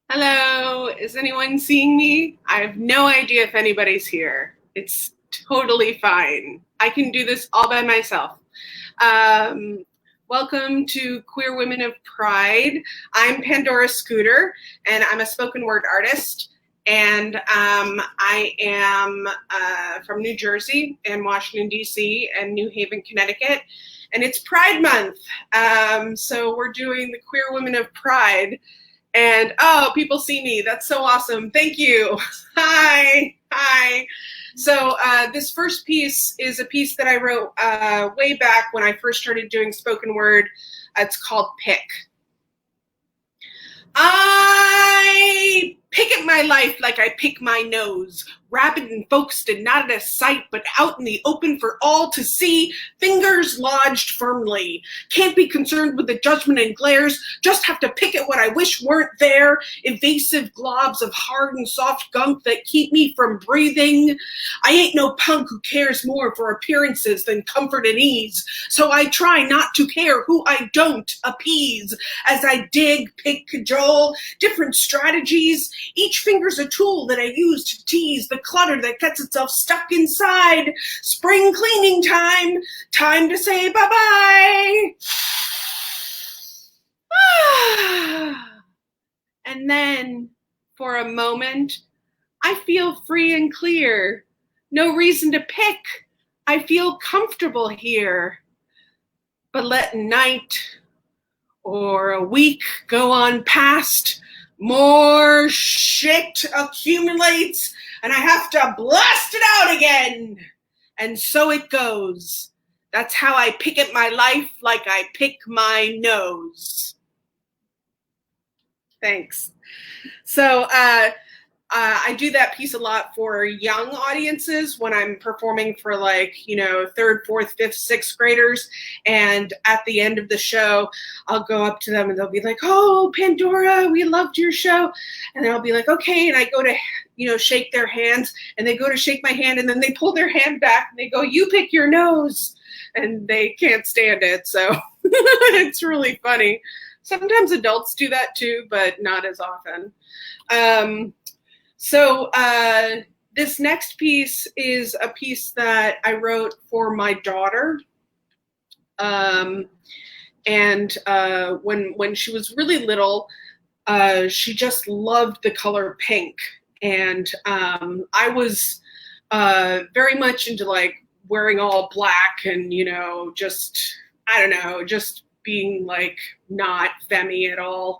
Hello, is anyone seeing me? I have no idea if anybody's here. It's totally fine. I can do this all by myself. Um, Welcome to Queer Women of Pride. I'm Pandora Scooter, and I'm a spoken word artist. And I am from New Jersey and Washington, D.C., and New Haven, Connecticut. And it's Pride Month. So we're doing the Queer Women of Pride. And oh, people see me. That's so awesome. Thank you. Hi. Hi. So this first piece is a piece that I wrote way back when I first started doing spoken word. It's called Pick. I pick at my life like I pick my nose, rabid and focused and not at a sight, but out in the open for all to see, fingers lodged firmly. Can't be concerned with the judgment and glares, just have to pick at what I wish weren't there, evasive globs of hard and soft gunk that keep me from breathing. I ain't no punk who cares more for appearances than comfort and ease, so I try not to care who I don't appease. As I dig, pick, cajole, different strategies, each finger's a tool that I use to tease the clutter that gets itself stuck inside. Spring cleaning time, time to say bye-bye. And then, for a moment, I feel free and clear. No reason to pick. I feel comfortable here. But let night or a week go on past, more shit accumulates, and I have to blast it out again. And so it goes. That's how I pick at my life, like I pick my nose. Thanks. So I do that piece a lot for young audiences when I'm performing for third, fourth, fifth, sixth graders. And at the end of the show, I'll go up to them and they'll be like, "Oh, Pandora, we loved your show." And then I'll be like, "Okay." And I go to, shake their hands, and they go to shake my hand, and then they pull their hand back and they go, "You pick your nose." And they can't stand it. So it's really funny. Sometimes adults do that too, but not as often. So this next piece is a piece that I wrote for my daughter. And when she was really little, she just loved the color pink. And I was very much into wearing all black and, just being not femmy at all.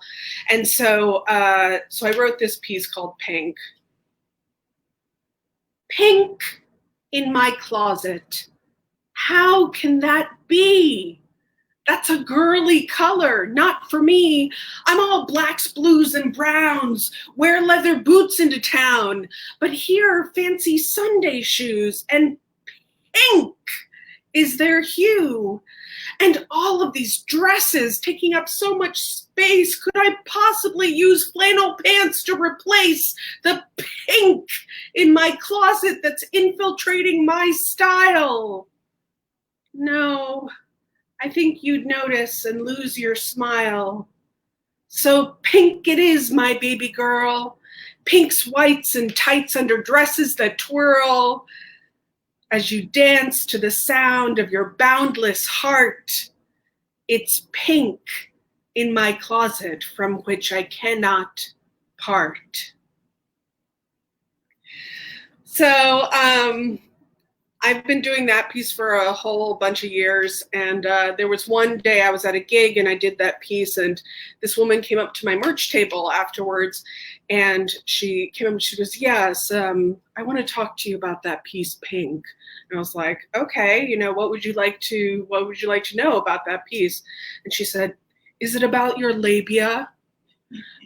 And so I wrote this piece called Pink. Pink in my closet. How can that be? That's a girly color, not for me. I'm all blacks, blues, and browns, wear leather boots into town, but here are fancy Sunday shoes, and pink is their hue. And all of these dresses taking up so much space. Could I possibly use flannel pants to replace the pink in my closet that's infiltrating my style? No, I think you'd notice and lose your smile. So pink it is, my baby girl. Pinks, whites, and tights under dresses that twirl. As you dance to the sound of your boundless heart, it's pink in my closet from which I cannot part. So I've been doing that piece for a whole bunch of years, and there was one day I was at a gig and I did that piece, and this woman came up to my merch table afterwards, and she came up and she goes, "Yes, I want to talk to you about that piece, Pink." And I was like, "Okay, what would you like to know about that piece?" And she said, "Is it about your labia?"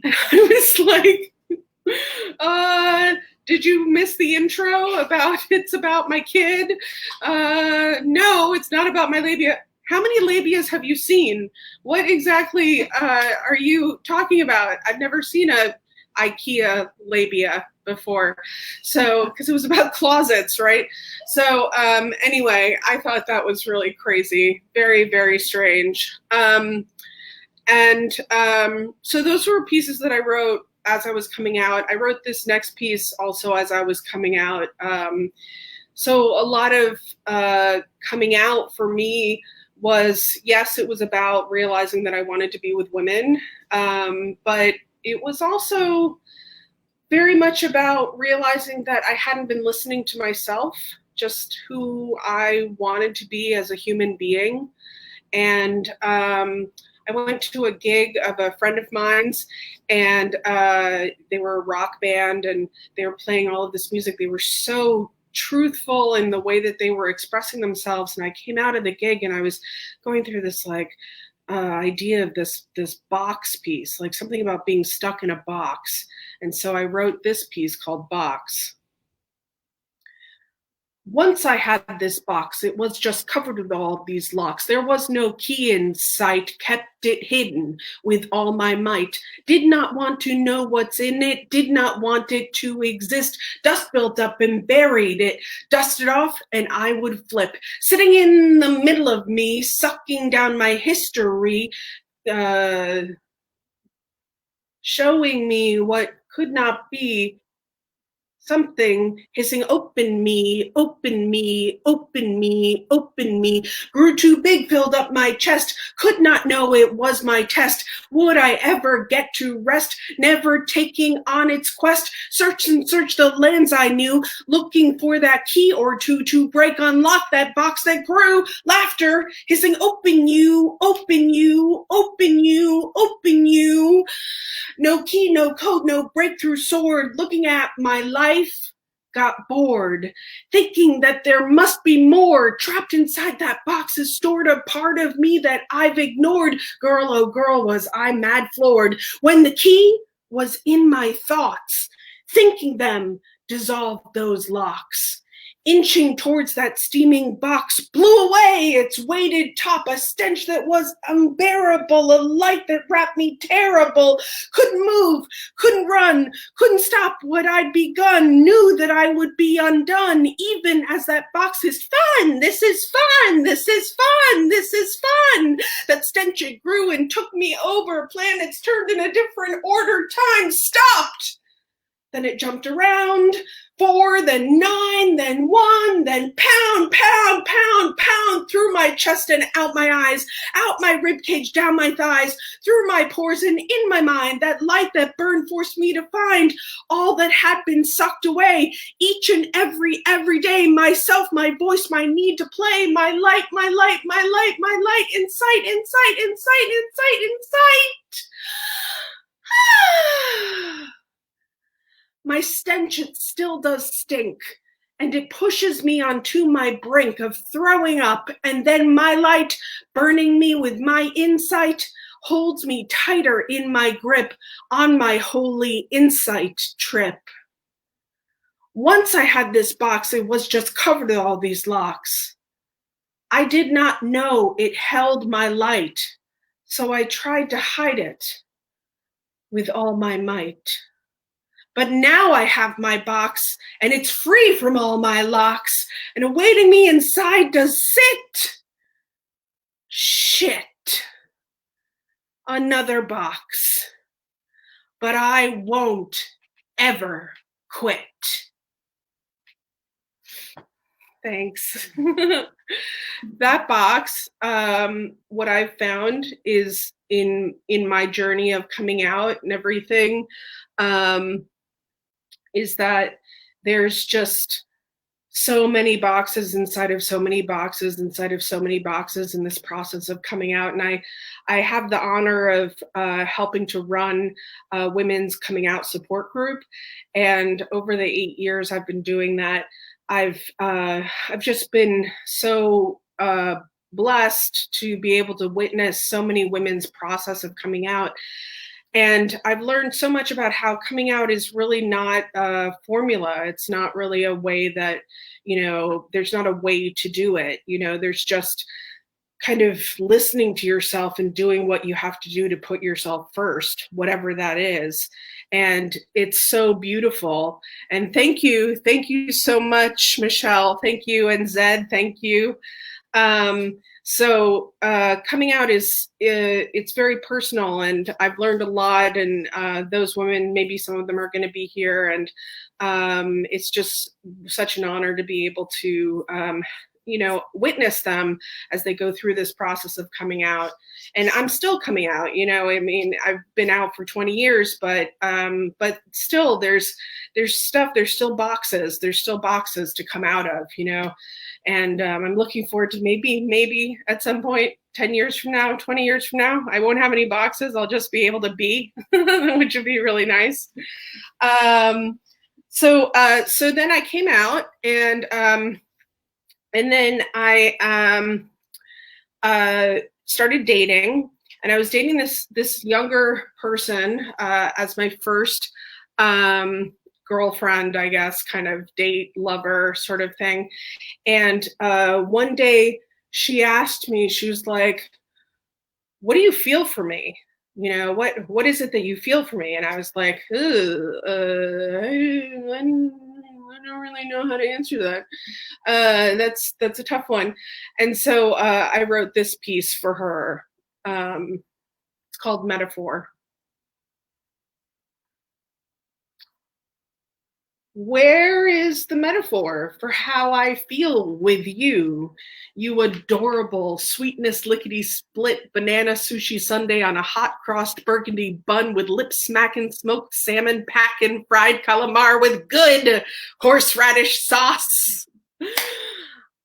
And I was like, did you miss the intro about it's about my kid? No, it's not about my labia. How many labias have you seen? What exactly are you talking about? I've never seen a IKEA labia before. So, because it was about closets, right? So anyway, I thought that was really crazy. Very, very strange. And so those were pieces that I wrote as I was coming out. I wrote this next piece also as I was coming out. So a lot of coming out for me was, yes, it was about realizing that I wanted to be with women, but it was also very much about realizing that I hadn't been listening to myself, just who I wanted to be as a human being. And I went to a gig of a friend of mine's, and they were a rock band, and they were playing all of this music. They were so truthful in the way that they were expressing themselves. And I came out of the gig, and I was going through this like idea of this box piece, like something about being stuck in a box. And so I wrote this piece called Box. Once I had this box, it was just covered with all these locks. There was no key in sight, kept it hidden with all my might. Did not want to know what's in it, did not want it to exist. Dust built up and buried it, dusted off, and I would flip. Sitting in the middle of me, sucking down my history, showing me what could not be. Something hissing, open me, open me, open me, open me, grew too big, filled up my chest, could not know it was my test. Would I ever get to rest, never taking on its quest? Search and search the lands I knew, looking for that key or two to break, unlock that box that grew. Laughter, hissing, open you, open you, open you, open you. No key, no code, no breakthrough sword. Looking at my life, got bored, thinking that there must be more. Trapped inside that box is stored a part of me that I've ignored. Girl, oh girl, was I mad floored when the key was in my thoughts. Thinking them dissolved those locks. Inching towards that steaming box, blew away its weighted top, a stench that was unbearable, a light that wrapped me terrible. Couldn't move, couldn't run, couldn't stop what I'd begun, knew that I would be undone, even as that box is fun, this is fun, this is fun, this is fun. That stench, it grew and took me over, planets turned in a different order, time stopped. Then it jumped around, 4, then 9, then 1, then pound, pound, pound, pound through my chest and out my eyes, out my ribcage, down my thighs, through my pores and in my mind. That light that burned forced me to find all that had been sucked away. Each and every day, myself, my voice, my need to play, my light, my light, my light, my light, insight, insight, insight, insight, insight. My stench, it still does stink, and it pushes me onto my brink of throwing up, and then my light, burning me with my insight, holds me tighter in my grip on my holy insight trip. Once I had this box, it was just covered with all these locks. I did not know it held my light, so I tried to hide it with all my might. But now I have my box, and it's free from all my locks, and awaiting me inside does sit. Shit. Another box. But I won't ever quit. Thanks. That box, what I've found is in my journey of coming out and everything, is that there's just so many boxes inside of so many boxes inside of so many boxes in this process of coming out. And I have the honor of helping to run a women's coming out support group. And over the 8 years I've been doing that, I've just been so blessed to be able to witness so many women's process of coming out. And I've learned so much about how coming out is really not a formula. It's not really a way that, there's not a way to do it. There's just kind of listening to yourself and doing what you have to do to put yourself first, whatever that is. And it's so beautiful. And thank you. Thank you so much, Michelle. Thank you. And Zed, thank you. So coming out is it's very personal, and I've learned a lot. And those women, maybe some of them are going to be here, and it's just such an honor to be able to witness them as they go through this process of coming out. And I'm still coming out. I mean, I've been out for 20 years, but still, there's stuff. There's still boxes to come out of. And I'm looking forward to maybe at some point, 10 years from now, 20 years from now, I won't have any boxes. I'll just be able to be, which would be really nice. So then I came out, and then I started dating, and I was dating this younger person as my first girlfriend, I guess, kind of date, lover sort of thing. And one day she asked me, she was like, "What do you feel for me? What is it that you feel for me?" And I was like, I don't really know how to answer that. That's a tough one. And so I wrote this piece for her. It's called Metaphor. Where is the metaphor for how I feel with you? You adorable sweetness lickety split banana sushi sundae on a hot crossed burgundy bun with lip smacking smoked salmon packing fried calamari with good horseradish sauce.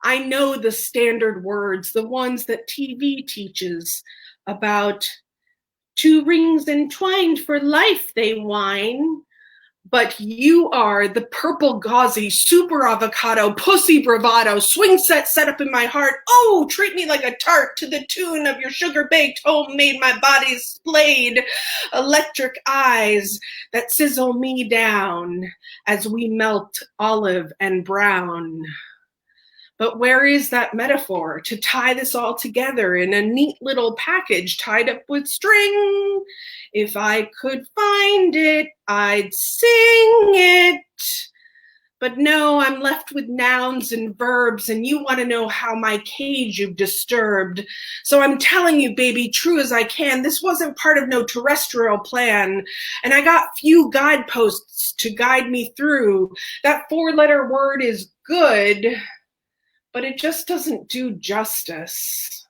I know the standard words, the ones that TV teaches about 2 rings entwined for life, they whine. But you are the purple gauzy, super avocado, pussy bravado, swing set up in my heart. Oh, treat me like a tart to the tune of your sugar-baked, homemade, my body's splayed, electric eyes that sizzle me down as we melt olive and brown. But where is that metaphor to tie this all together in a neat little package tied up with string? If I could find it, I'd sing it. But no, I'm left with nouns and verbs, and you want to know how my cage you've disturbed. So I'm telling you, baby, true as I can, this wasn't part of no terrestrial plan. And I got few guideposts to guide me through. That 4-letter word is good, but it just doesn't do justice.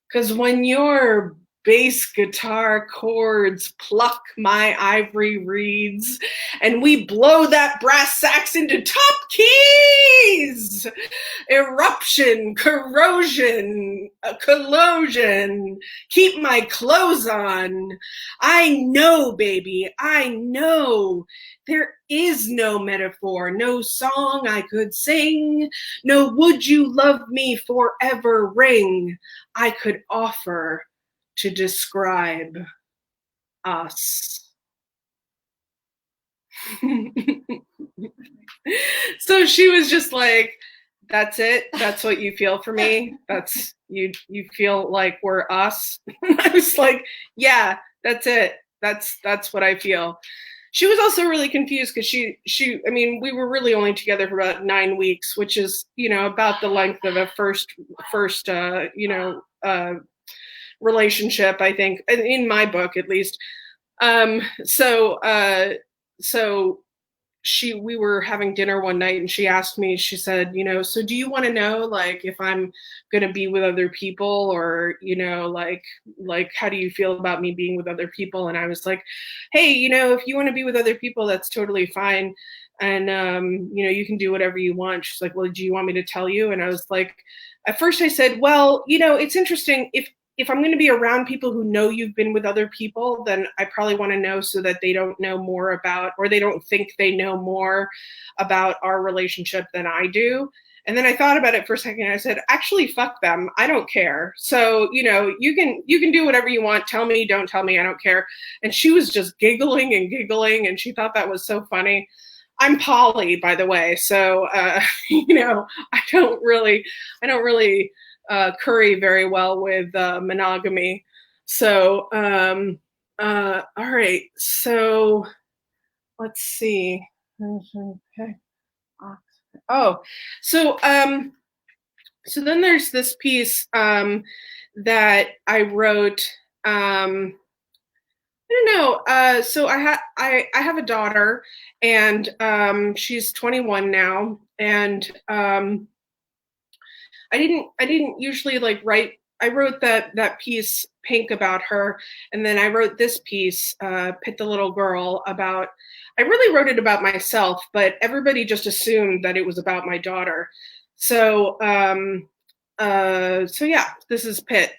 Because when your bass guitar chords pluck my ivory reeds and we blow that brass sax into top keys, eruption, corrosion, collusion, keep my clothes on. I know, baby, I know. There is no metaphor, no song I could sing, no would you love me forever ring I could offer to describe us. So she was just like, that's it? That's what you feel for me? That's you feel like we're us? I was like, yeah, that's it. That's what I feel. She was also really confused because I mean, we were really only together for about 9 weeks, which is, about the length of a first relationship, I think, in my book, at least. So we were having dinner one night, and she asked me, she said, so do you want to know, like, if I'm going to be with other people, or, like, how do you feel about me being with other people? And I was like, hey, if you want to be with other people, that's totally fine. And, you can do whatever you want. She's like, well, do you want me to tell you? And I was like, at first I said, well, it's interesting. If I'm going to be around people who know you've been with other people, then I probably want to know so that they don't know more about, or they don't think they know more about our relationship than I do. And then I thought about it for a second, and I said, actually, fuck them. I don't care. So, you can do whatever you want. Tell me, don't tell me. I don't care. And she was just giggling, and she thought that was so funny. I'm poly, by the way. So, I don't really curry very well with monogamy. So, all right. So let's see. Okay. Oh, so So then there's this piece that I wrote. I don't know. So I have a daughter, and she's 21 now, and I didn't usually like write. I wrote that piece Pink about her, and then I wrote this piece Pit the Little Girl about. I really wrote it about myself, but everybody just assumed that it was about my daughter. So so yeah, this is Pit.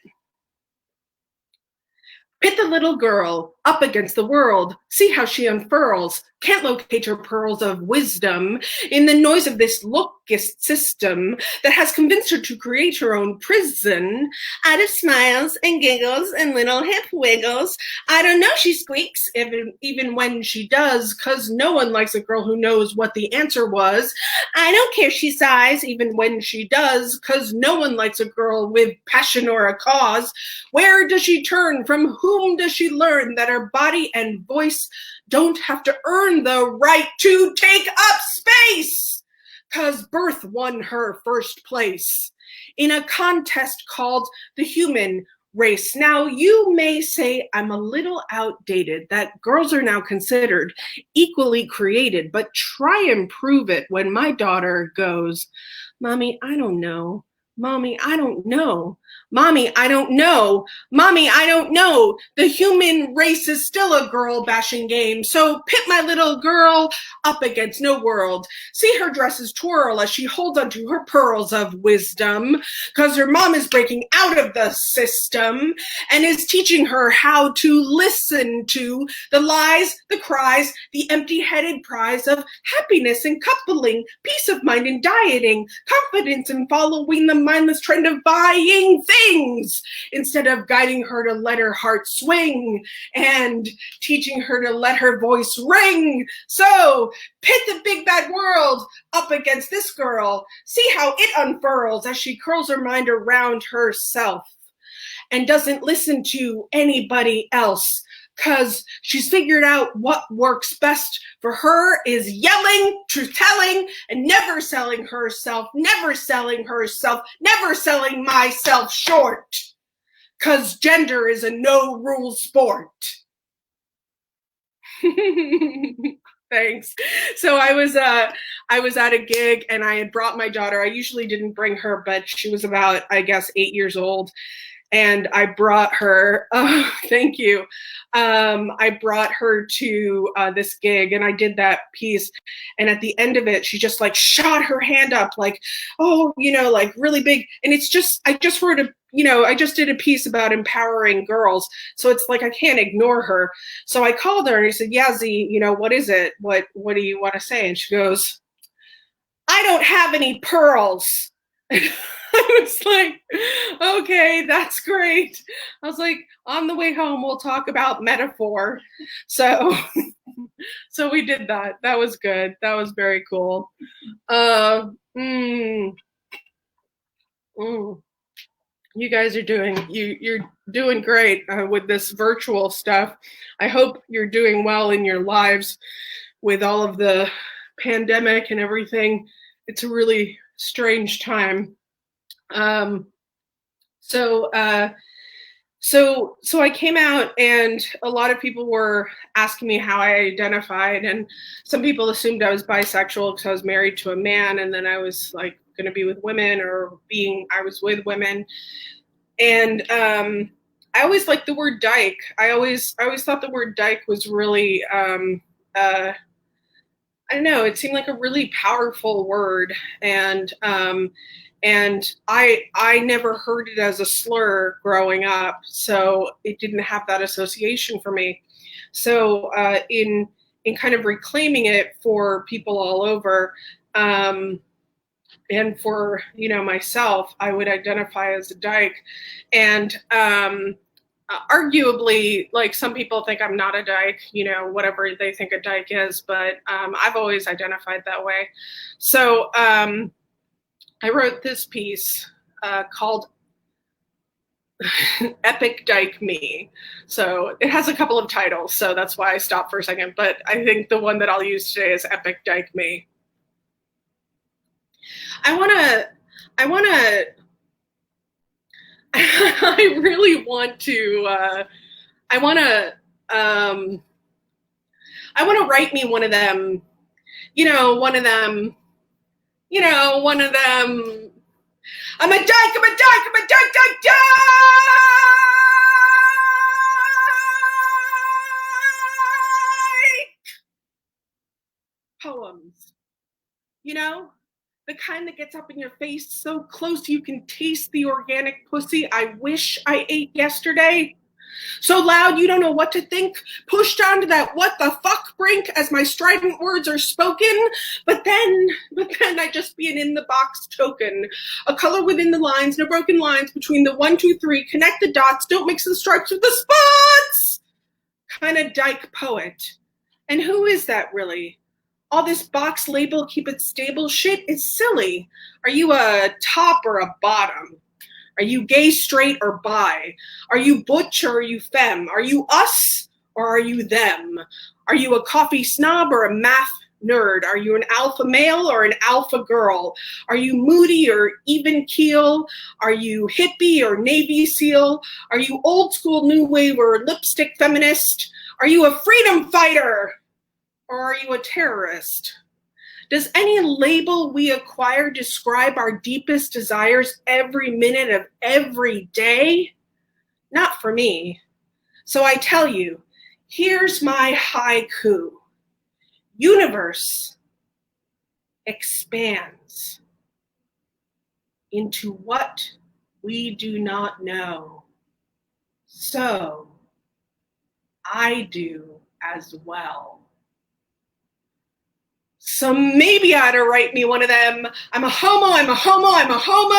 Pit the little girl up against the world. See how she unfurls. Can't locate her pearls of wisdom in the noise of this locust system that has convinced her to create her own prison out of smiles and giggles and little hip wiggles. I don't know, she squeaks, even when she does, 'cause no one likes a girl who knows what the answer was. I don't care, she sighs, even when she does, 'cause no one likes a girl with passion or a cause. Where does she turn? From whom does she learn that her body and voice don't have to earn the right to take up space? 'Cause birth won her first place in a contest called the human race. Now, you may say I'm a little outdated, that girls are now considered equally created, but try and prove it when my daughter goes, Mommy, I don't know. Mommy, I don't know. Mommy, I don't know. Mommy, I don't know. The human race is still a girl bashing game. So pit my little girl up against no world. See her dresses twirl as she holds onto her pearls of wisdom, 'cause her mom is breaking out of the system and is teaching her how to listen to the lies, the cries, the empty-headed prize of happiness and coupling, peace of mind and dieting, confidence in following the mindless trend of buying things, instead of guiding her to let her heart swing and teaching her to let her voice ring. So pit the big bad world up against this girl. See how it unfurls as she curls her mind around herself and doesn't listen to anybody else, 'cause she's figured out what works best for her is yelling, truth-telling, and never selling herself, never selling herself, never selling myself short, 'cause gender is a no-rules sport. Thanks. So I was at a gig and I had brought my daughter. I usually didn't bring her, but she was about, I guess, 8 years old. And I brought her, thank you. I brought her to this gig and I did that piece. And at the end of it, she just like shot her hand up like, oh, like really big. And it's just, I just wrote I just did a piece about empowering girls. So it's like, I can't ignore her. So I called her and I said, yeah, Z, what is it? What do you want to say? And she goes, I don't have any pearls. I was like, okay, that's great. I was like, on the way home, we'll talk about metaphor. So, so we did that. That was good. That was very cool. You guys are you're doing great with this virtual stuff. I hope you're doing well in your lives with all of the pandemic and everything. It's a really strange time. So I came out and a lot of people were asking me how I identified, and some people assumed I was bisexual because I was married to a man and then I was like going to be with women, or I was with women. And I always liked the word dyke. I always thought the word dyke was really I don't know, it seemed like a really powerful word, and I never heard it as a slur growing up, so it didn't have that association for me. So in kind of reclaiming it for people all over, and for myself, I would identify as a dyke, and arguably, like, some people think I'm not a dyke, whatever they think a dyke is, but I've always identified that way. So I wrote this piece called Epic Dyke Me. So it has a couple of titles, so that's why I stopped for a second, but I think the one that I'll use today is Epic Dyke Me. I want to I want to, I really want to, I want to, I want to write me one of them, one of them, one of them. I'm a dyke, I'm a dyke, I'm a dyke, dyke, dyke! Poems, the kind that gets up in your face so close you can taste the organic pussy I wish I ate yesterday. So loud you don't know what to think, pushed onto that what the fuck brink as my strident words are spoken, but then I just be an in the box token, a color within the lines, no broken lines between the 1, 2, 3, connect the dots, don't mix the stripes with the spots, kind of dyke poet. And who is that really? All this box label, keep it stable shit is silly. Are you a top or a bottom? Are you gay, straight, or bi? Are you butch or are you femme? Are you us or are you them? Are you a coffee snob or a math nerd? Are you an alpha male or an alpha girl? Are you moody or even keel? Are you hippie or Navy SEAL? Are you old school new wave or lipstick feminist? Are you a freedom fighter or are you a terrorist? Does any label we acquire describe our deepest desires every minute of every day? Not for me. So I tell you, here's my haiku. Universe expands into what we do not know. So I do as well. So maybe I ought to write me one of them. I'm a homo, I'm a homo, I'm a homo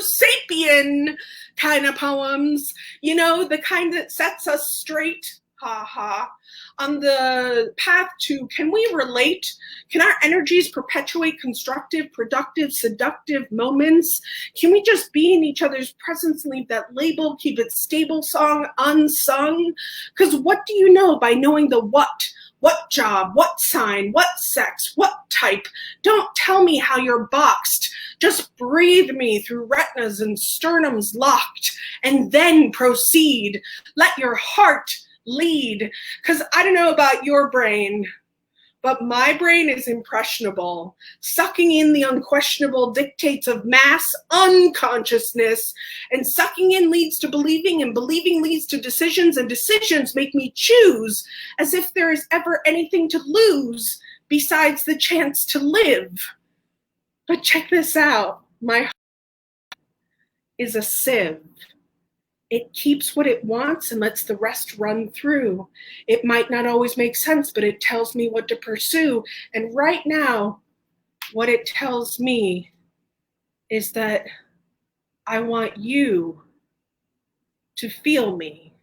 sapien kind of poems. The kind that sets us straight, on the path to, can we relate? Can our energies perpetuate constructive, productive, seductive moments? Can we just be in each other's presence and leave that label, keep it stable song unsung? Because what do you know by knowing the what? What job, what sign, what sex, what type? Don't tell me how you're boxed. Just breathe me through retinas and sternums locked, and then proceed. Let your heart lead. Because I don't know about your brain, but my brain is impressionable, sucking in the unquestionable dictates of mass unconsciousness, and sucking in leads to believing, and believing leads to decisions, and decisions make me choose, as if there is ever anything to lose besides the chance to live. But check this out, my heart is a sieve. It keeps what it wants and lets the rest run through. It might not always make sense, but it tells me what to pursue. And right now, what it tells me is that I want you to feel me.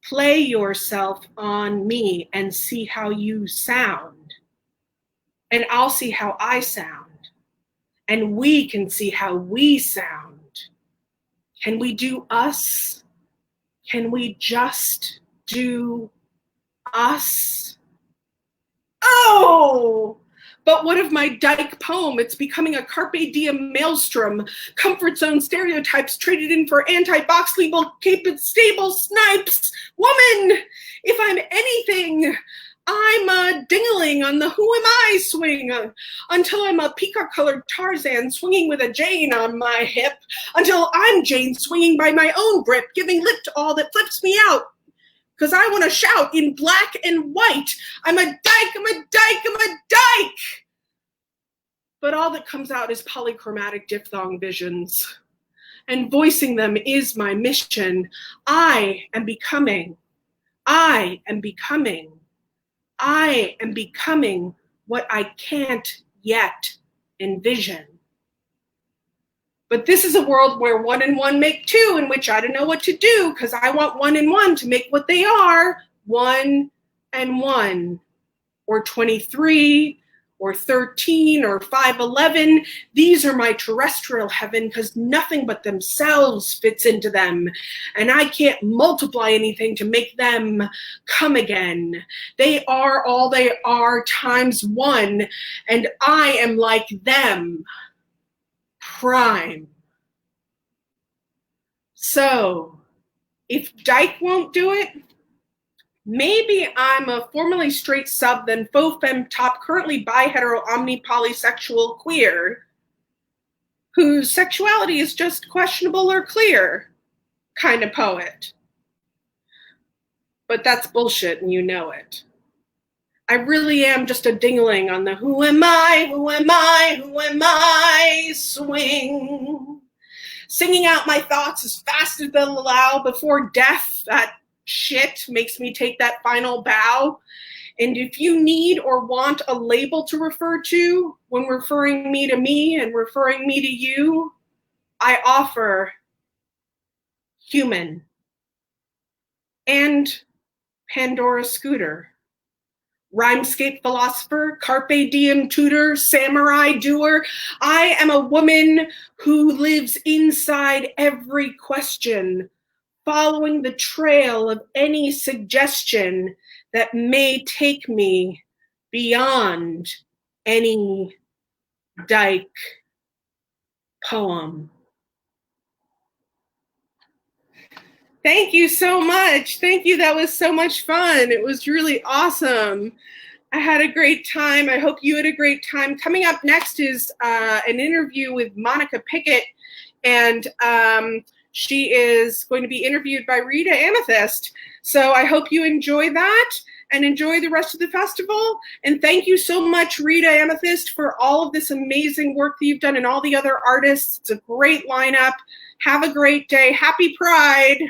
Play yourself on me and see how you sound. And I'll see how I sound. And we can see how we sound. Can we do us? Can we just do us? Oh! But what of my dyke poem? It's becoming a carpe diem maelstrom. Comfort zone stereotypes traded in for anti-box label caped stable snipes. Woman, if I'm anything, I'm a dingling on the who am I swing, until I'm a peacock-colored Tarzan swinging with a Jane on my hip, until I'm Jane swinging by my own grip, giving lip to all that flips me out. Because I want to shout in black and white, I'm a dyke, I'm a dyke, I'm a dyke! But all that comes out is polychromatic diphthong visions. And voicing them is my mission. I am becoming. I am becoming. I am becoming what I can't yet envision. But this is a world where 1 and 1 make 2, in which I don't know what to do, because I want 1 and 1 to make what they are, 1 and 1, or 23, or 13 or 5'11". These are my terrestrial heaven because nothing but themselves fits into them. And I can't multiply anything to make them come again. They are all they are times one, and I am like them. Prime. So, if Dyke won't do it, maybe I'm a formerly straight sub, then faux femme top, currently bi-hetero, omni-polysexual queer, whose sexuality is just questionable or clear kind of poet. But that's bullshit and you know it. I really am just a dingling on the who am I, who am I, who am I swing. Singing out my thoughts as fast as they'll allow before death. That shit makes me take that final bow. And if you need or want a label to refer to when referring me to me and referring me to you, I offer human and Pandora scooter. Rhymescape philosopher, carpe diem tutor, samurai doer. I am a woman who lives inside every question, following the trail of any suggestion that may take me beyond any Dyke poem. Thank you so much. Thank you. That was so much fun. It was really awesome. I had a great time. I hope you had a great time. Coming up next is an interview with Monica Pickett, and she is going to be interviewed by Rita Amethyst. So I hope you enjoy that and enjoy the rest of the festival. And thank you so much, Rita Amethyst, for all of this amazing work that you've done and all the other artists. It's a great lineup. Have a great day. Happy Pride.